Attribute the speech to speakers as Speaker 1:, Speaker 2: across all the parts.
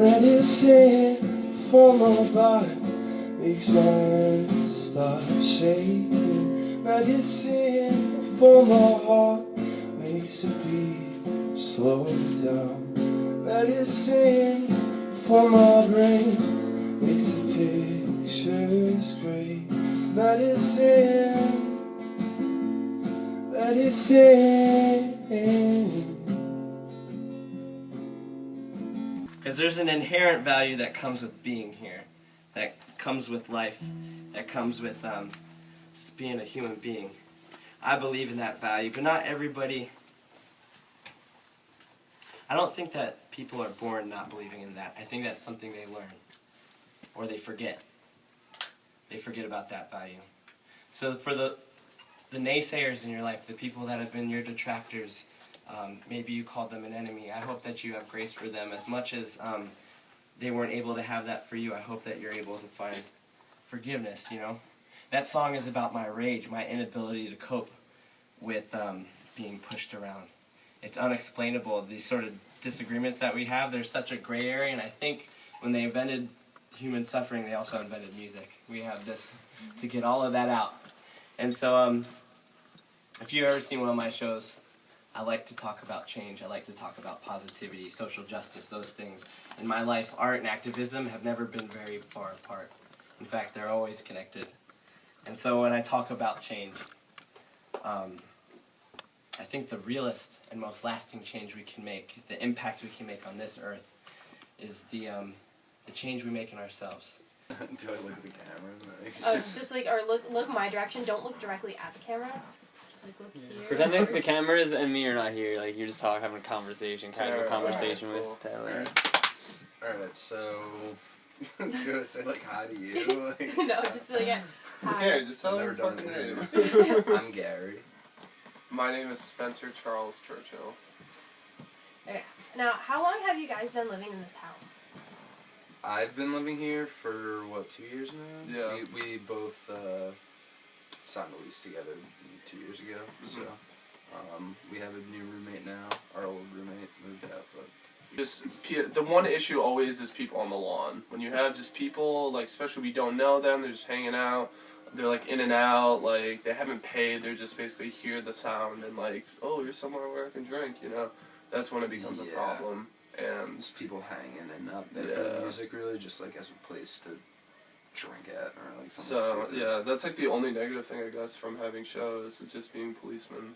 Speaker 1: Medicine for my body makes my hands stop shaking. Medicine for my heart makes it beat slow down. Medicine for my brain makes the pictures great. Medicine, medicine. Because there's an inherent value that comes with being here, that comes with life, that comes with just being a human being. I believe in that value, but not everybody. I don't think that people are born not believing in that. I think that's something they learn, or they forget. They forget about that value. So for the naysayers in your life, the people that have been your detractors, maybe you called them an enemy, I hope that you have grace for them as much as they weren't able to have that for you. I hope that you're able to find forgiveness, you know. That song is about my rage, my inability to cope with being pushed around. It's unexplainable, these sort of disagreements that we have. There's such a gray area, and I think when they invented human suffering, they also invented music. We have this to get all of that out. And so if you've ever seen one of my shows, I like to talk about change. I like to talk about positivity, social justice, those things. In my life, art and activism have never been very far apart. In fact, they're always connected. And so when I talk about change, I think the realest and most lasting change we can make, the impact we can make on this earth, is the change we make in ourselves.
Speaker 2: Do I look at the camera?
Speaker 3: Oh, just like, or look my direction. Don't look directly at the camera. Just like look here.
Speaker 4: Pretend the cameras and me are not here. Like you're just having a conversation, casual conversation
Speaker 2: right,
Speaker 4: with Taylor.
Speaker 2: Alright, so do I say like hi to you? Like,
Speaker 3: No, just like hi.
Speaker 5: Okay, just tell me
Speaker 2: I've
Speaker 5: your
Speaker 2: never
Speaker 5: fucking
Speaker 2: done
Speaker 5: name.
Speaker 2: it. I'm Gary.
Speaker 5: My name is Spencer Charles Churchill.
Speaker 3: Okay. Now, how long have you guys been living in this house?
Speaker 2: I've been living here for, what, 2 years now?
Speaker 5: Yeah.
Speaker 2: We both signed a lease together 2 years ago, so we have a new roommate now. Our old roommate moved out, but...
Speaker 5: Just the one issue always is people on the lawn. When you have just people, like, especially we don't know them, they're just hanging out, they're like in and out, like they haven't paid, they're just basically hear the sound and like, oh, you're somewhere where I can drink, you know? That's when it becomes a problem. And
Speaker 2: just people hanging and not there for the music, really, just like as a place to drink at or like something.
Speaker 5: So yeah, that's like the only negative thing I guess from having shows is just being policemen.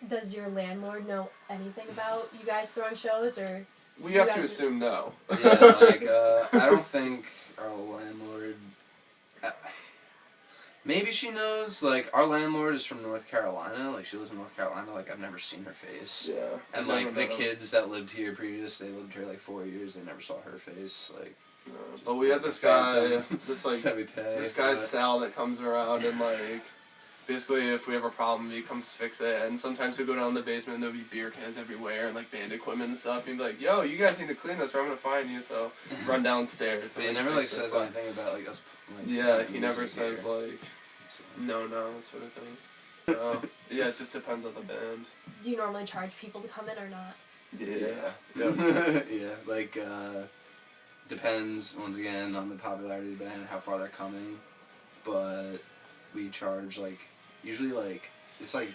Speaker 3: Does your landlord know anything about you guys throwing shows, or?
Speaker 5: We have to assume no.
Speaker 2: Yeah, like I don't think our landlord. Maybe she knows, like, our landlord is from North Carolina, like, she lives in North Carolina, like, I've never seen her face.
Speaker 5: Yeah.
Speaker 2: And, like, the kids that lived here previous, they lived here, like, 4 years, they never saw her face, like...
Speaker 5: No. But we have this guy, this guy Sal that comes around and, like, basically if we have a problem, he comes fix it, and sometimes he'll go down in the basement and there'll be beer cans everywhere and, like, band equipment and stuff, and he'd be like, yo, you guys need to clean this or I'm gonna find you, so run downstairs.
Speaker 2: But he never, like, says anything about, like, us... Like,
Speaker 5: yeah, he never says, like... No, sort of thing. So, yeah, it just depends on the band.
Speaker 3: Do you normally charge people to come in or not?
Speaker 5: Yeah.
Speaker 2: Yeah, like, depends, once again, on the popularity of the band and how far they're coming. But we charge, like, usually, like, it's like...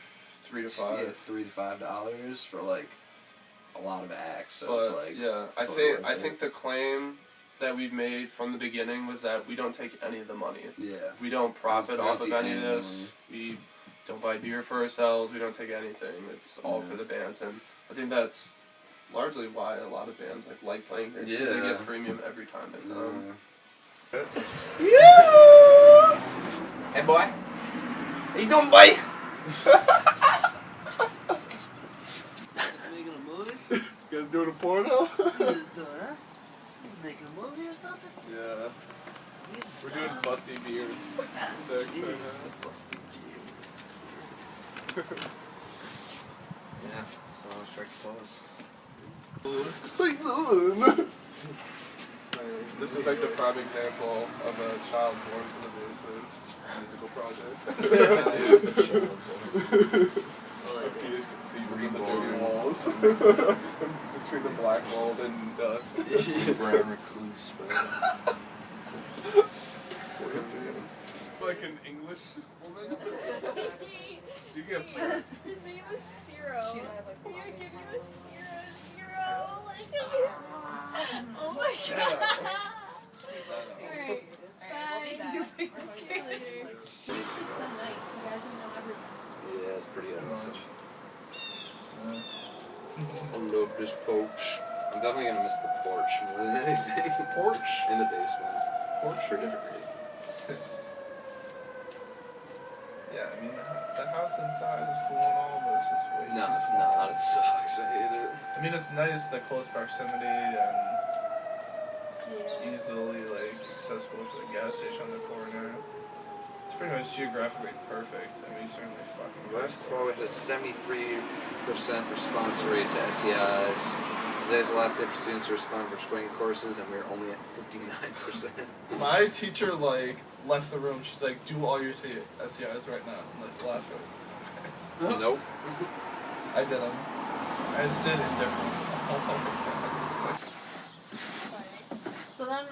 Speaker 5: $3 to $5.
Speaker 2: Yeah, $3 to $5 for, like, a lot of acts, so
Speaker 5: but,
Speaker 2: it's, like...
Speaker 5: Yeah, I think the claim that we've made from the beginning was that we don't take any of the money.
Speaker 2: Yeah.
Speaker 5: We don't profit off of any of this. We don't buy beer for ourselves. We don't take anything. It's all for the bands, and I think that's largely why a lot of bands like playing here. Because they get premium every time they come.
Speaker 2: Yeah. Hey boy. How you doing, boy?
Speaker 6: Making a movie?
Speaker 5: You guys doing a porno?
Speaker 6: Making a movie or something?
Speaker 5: Yeah. We're doing busty beards. Sick, so
Speaker 2: Busty beards. Yeah, so strike close.
Speaker 5: This is like the prime example of a child born from the basement musical project. A fetus conceived between the walls. between the black mold and dust.
Speaker 2: Brown recluse, bro.
Speaker 5: Like an English woman. Speaking of parents.
Speaker 3: His name is Zero. Can you give you a zero? Like, oh my god. Alright. Bye. You're scared. It's so nice. You guys know everything.
Speaker 2: Yeah, it's pretty awesome. I love this porch. I'm definitely gonna miss the porch more than anything. Porch? In the basement.
Speaker 5: Porch
Speaker 2: for different reasons.
Speaker 5: Yeah, I mean, the house inside is cool and all, but it's just way
Speaker 2: No,
Speaker 5: too
Speaker 2: it's
Speaker 5: small.
Speaker 2: not. It sucks. I hate it.
Speaker 5: I mean, it's nice, the close proximity and easily, like, accessible to the gas station on the corner. It's pretty much geographically perfect, and we certainly fucking
Speaker 2: West Forward has 73% response rate to SEIs. Today's the last day for students to respond for spring courses, and we're only at 59%.
Speaker 5: My teacher, like, left the room. She's like, do all your SEIs right now. I'm like, laughing.
Speaker 2: Nope.
Speaker 5: I did them. I just did indifferent.
Speaker 3: So then,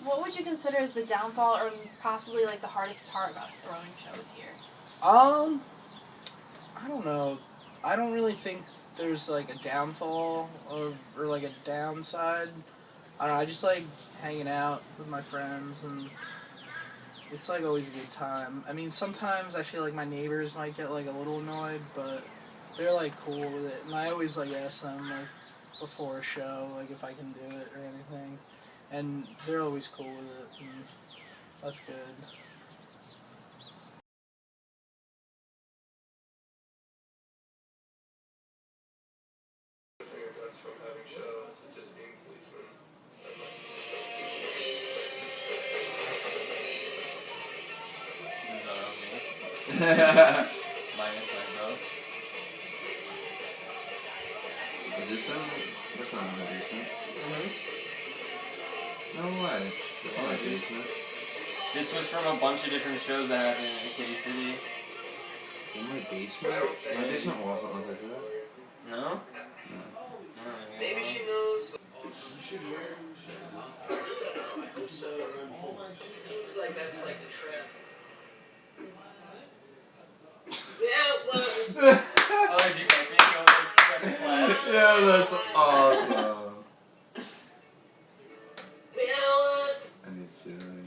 Speaker 3: what would you consider as the downfall or possibly like the hardest part about throwing shows here?
Speaker 6: I don't know. I don't really think there's like a downfall or like a downside. I don't know, I just like hanging out with my friends and it's like always a good time. I mean, sometimes I feel like my neighbors might get like a little annoyed, but they're like cool with it. And I always like ask them like before a show, like if I can do it or anything. And they're always cool with it, and that's good.
Speaker 5: From having shows is just being policemen.
Speaker 4: Minus myself.
Speaker 2: Is this that's not in the basement? No way. It's not my basement.
Speaker 4: This was from a bunch of different shows that happened in Katy City.
Speaker 2: In my basement? My basement wasn't like that.
Speaker 4: No?
Speaker 2: No.
Speaker 7: Maybe she knows. So it seems like that's like the trend. Yeah, well.
Speaker 4: Oh, did you catch it? I was like, trying to clap.
Speaker 2: Yeah, that's awesome. I need to see that again.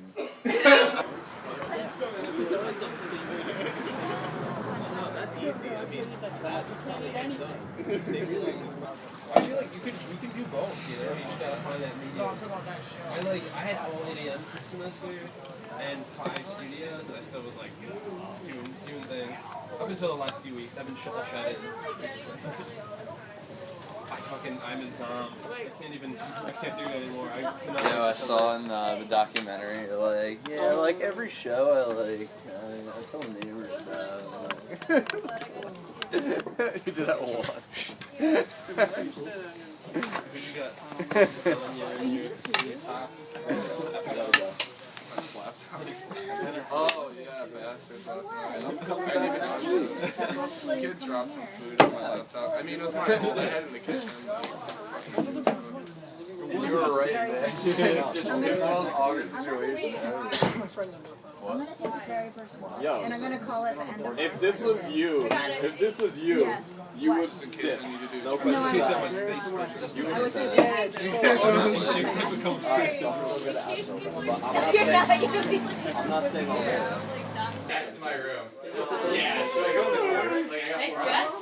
Speaker 8: No, that's easy. I mean, that's probably anything. I feel like you can do both, you know? You just gotta find that medium. No, I'm talking about that show. I had all 8 a.m. this semester and 5 studios, and I still was like doing things. Up until the last few weeks, I've been shut in. I'm a zombie. I can't do it anymore.
Speaker 2: You know, I saw in the documentary, like, yeah, like every show I told neighbors about. You did that once.
Speaker 8: Who you got?
Speaker 5: Oh, yeah, bastards last night. I didn't even actually. Kid dropped some food on my laptop. I mean, it was my fault. I had it in the kitchen.
Speaker 2: You were right there. It was an awkward situation.
Speaker 9: I'm gonna take this very personal.
Speaker 10: Yo,
Speaker 9: And I'm gonna call it the end of
Speaker 10: if this was you,
Speaker 9: Yes.
Speaker 10: you would
Speaker 5: Just in case I need to do
Speaker 10: no
Speaker 5: it.
Speaker 10: question.
Speaker 9: No, I
Speaker 10: Just
Speaker 9: won't.
Speaker 10: you
Speaker 9: I
Speaker 10: would
Speaker 9: would
Speaker 10: say
Speaker 9: say
Speaker 10: that.
Speaker 9: yes.
Speaker 10: I'm not saying all that.
Speaker 4: That's my room.
Speaker 10: Yeah. Should I go in the corner?
Speaker 3: Nice dress.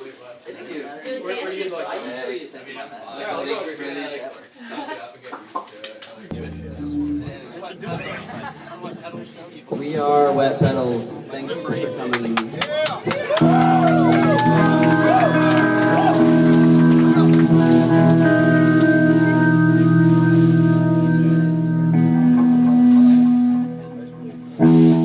Speaker 10: Where you like?
Speaker 11: We are Wet Petals. Thanks for coming.
Speaker 9: Yeah.